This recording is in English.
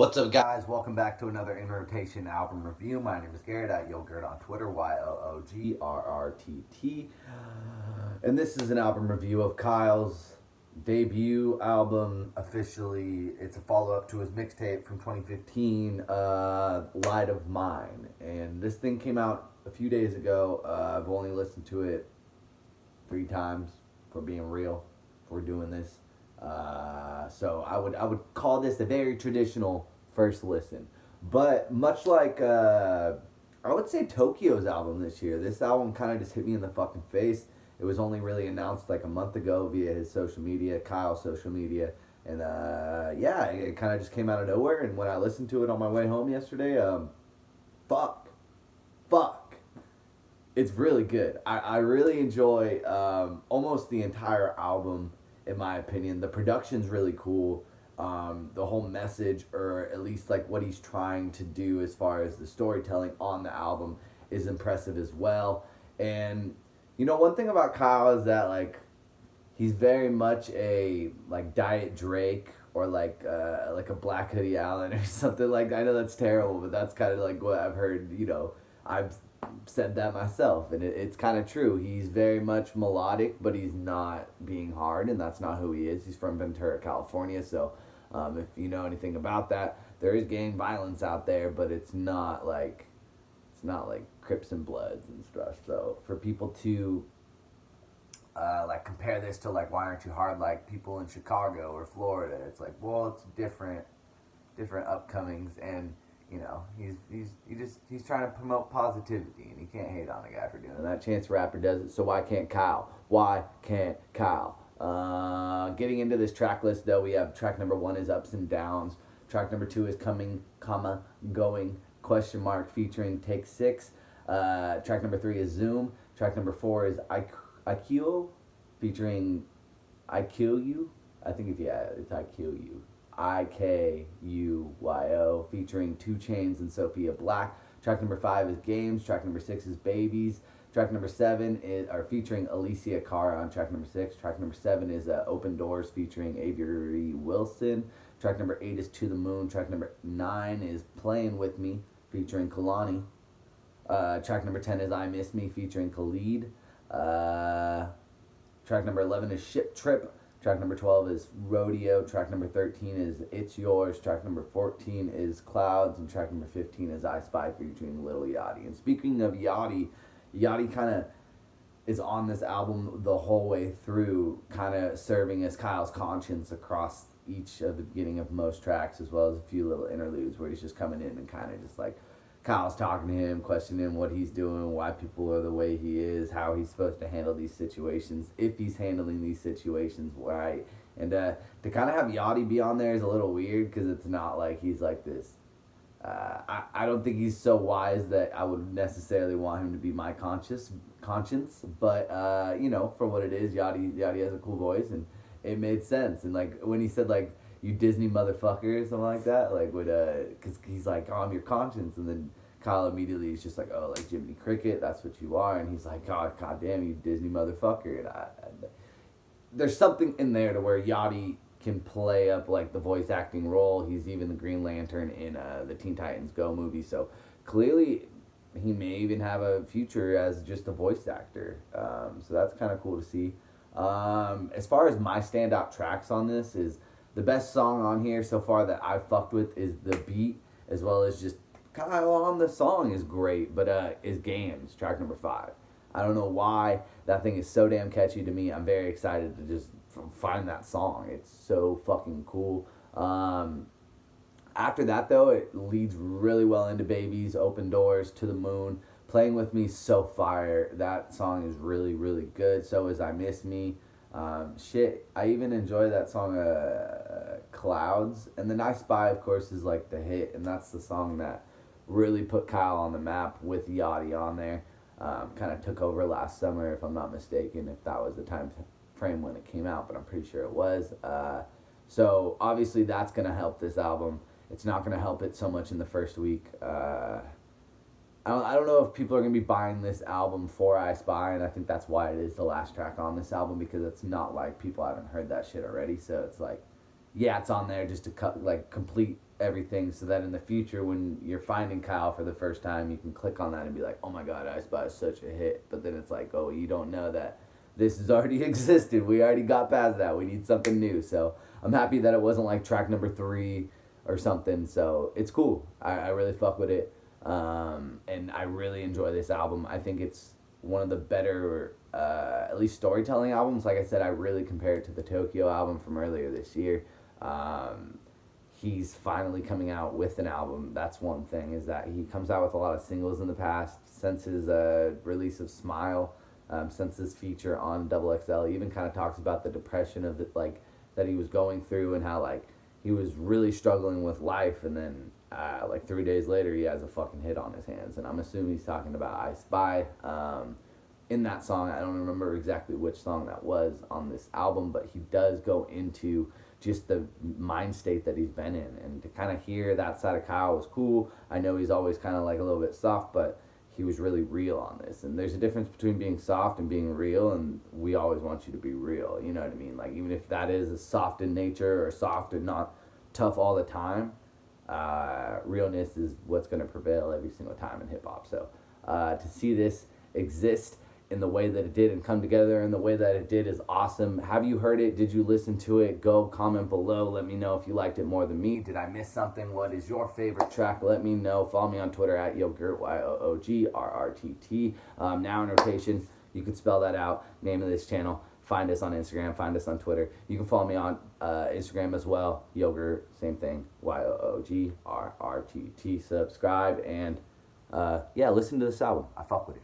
What's up, guys? Welcome back to another In Rotation album review. My name is Garrett at Yogurt on Twitter, YOOGRRTT. And this is an album review of Kyle's debut album officially. It's a follow up to his mixtape from 2015, Light of Mine. And this thing came out a few days ago. I've only listened to it 3 times, for being real, for doing this. So I would call this a very traditional first listen, but much like I would say Tokyo's album this year, this album kind of just hit me in the fucking face. It was only really announced like a month ago via his social media, Kyle's social media, and yeah, it kind of just came out of nowhere. And when I listened to it on my way home yesterday, fuck, fuck, it's really good. I really enjoy almost the entire album, in my opinion. The production's really cool. The whole message, or at least like what he's trying to do as far as the storytelling on the album, is impressive as well. And one thing about Kyle is that he's very much a like Diet Drake, or like a Black Hoodie Allen or something. Like, I know that's terrible, but that's kind of like what I've heard. I've said that myself, and it's kind of true. He's very much melodic, but he's not being hard, and that's not who he is. He's from Ventura, California, so if you know anything about that, there is gang violence out there, but it's not like Crips and Bloods and stuff. So for people to like compare this to like Why Aren't You Hard, like people in Chicago or Florida, it's like, well, it's different upcomings. And he's trying to promote positivity, and you can't hate on a guy for doing it. That Chance the Rapper does it, so why can't Kyle? Why can't Kyle? Getting into this track list, though, we have track number 1 is Ups and Downs. Track number 2 is Coming, Going, question mark, featuring Take 6. Track number 3 is Zoom. Track number 4 is IQ, featuring I Kill You. I think it's I Kill You. IKUYO, featuring 2 Chainz and Sophia Black. Track number 5 is Games. Track number 6 is Babies. Track number 7 are featuring Alicia Cara on track number 6. Track number 7 is Open Doors, featuring Avery Wilson. Track number 8 is To the Moon. Track number 9 is Playing With Me, featuring Kalani. Track number 10 is I Miss Me, featuring Khalid. Track number 11 is Ship Trip. Track number 12 is Rodeo. Track number 13 is It's Yours. Track number 14 is Clouds. And track number 15 is I Spy, featuring Lil Yachty. And speaking of Yachty, Yachty kind of is on this album the whole way through, kind of serving as Kyle's conscience across each of the beginning of most tracks, as well as a few little interludes where he's just coming in and kind of just like Kyle's talking to him, questioning what he's doing, why people are the way he is, how he's supposed to handle these situations, if he's handling these situations right. And to kind of have Yachty be on there is a little weird, because it's not like he's like this. I don't think he's so wise that I would necessarily want him to be my conscience. But for what it is, Yachty has a cool voice, and it made sense. And like when he said like, "You Disney motherfucker," or something like that, like because he's like, "Oh, I'm your conscience," and then Kyle immediately is just like, "Oh, like Jiminy Cricket, that's what you are," and he's like, "Oh, god damn, you Disney motherfucker," and there's something in there to where Yachty can play up like the voice acting role. He's even the Green Lantern in the Teen Titans Go movie, so clearly he may even have a future as just a voice actor. So that's kind of cool to see. As far as my standout tracks on this, is the best song on here so far that I've fucked with is the beat, as well as just Kyle on the song is great, but is Games, track number 5. I don't know why that thing is so damn catchy to me. I'm very excited to just find that song. It's so fucking cool. After that, though, it leads really well into Babies, Open Doors, To the Moon. Playing With Me, so fire. That song is really, really good. So is I Miss Me. Shit, I even enjoy that song, Clouds. And then I Spy, of course, is like the hit, and that's the song that really put Kyle on the map with Yachty on there. Kind of took over last summer, if I'm not mistaken, if that was the time frame when it came out, but I'm pretty sure it was. So obviously that's going to help this album. It's not going to help it so much in the first week. I don't know if people are going to be buying this album for I Spy, and I think that's why it is the last track on this album, because it's not like people haven't heard that shit already. So it's like, yeah, it's on there just to complete everything so that in the future when you're finding Kyle for the first time, you can click on that and be like, oh my god, I Spy is such a hit. But then it's like, oh, you don't know that this has already existed. We already got past that. We need something new. So I'm happy that it wasn't like track number 3 or something. So it's cool. I really fuck with it. And I really enjoy this album. I think it's one of the better, at least storytelling albums. Like I said, I really compare it to the Tokyo album from earlier this year. He's finally coming out with an album. That's one thing, is that he comes out with a lot of singles in the past. Since his release of Smile, since his feature on Double XL, he even kind of talks about the depression of the, like, that he was going through, and how like he was really struggling with life, and then like 3 days later he has a fucking hit on his hands. And I'm assuming he's talking about I Spy. In that song, I don't remember exactly which song that was on this album, but he does go into just the mind state that he's been in, and to kind of hear that side of Kyle was cool. I know he's always kind of like a little bit soft, but he was really real on this. And there's a difference between being soft and being real, and we always want you to be real, you know what I mean? Like, even if that is a soft in nature or soft and not tough all the time, realness is what's going to prevail every single time in hip-hop. So to see this exist in the way that it did and come together in the way that it did is awesome. Have you heard it? Did you listen to it? Go comment below. Let me know if you liked it more than me. Did I miss something? What is your favorite track? Let me know. Follow me on Twitter at Yoogurt, YOOGRRTT. Now in rotation, you can spell that out. Name of this channel. Find us on Instagram. Find us on Twitter. You can follow me on Instagram as well. Yoogurt, same thing. YOOGRRTT. Subscribe and yeah, listen to this album. I fuck with it.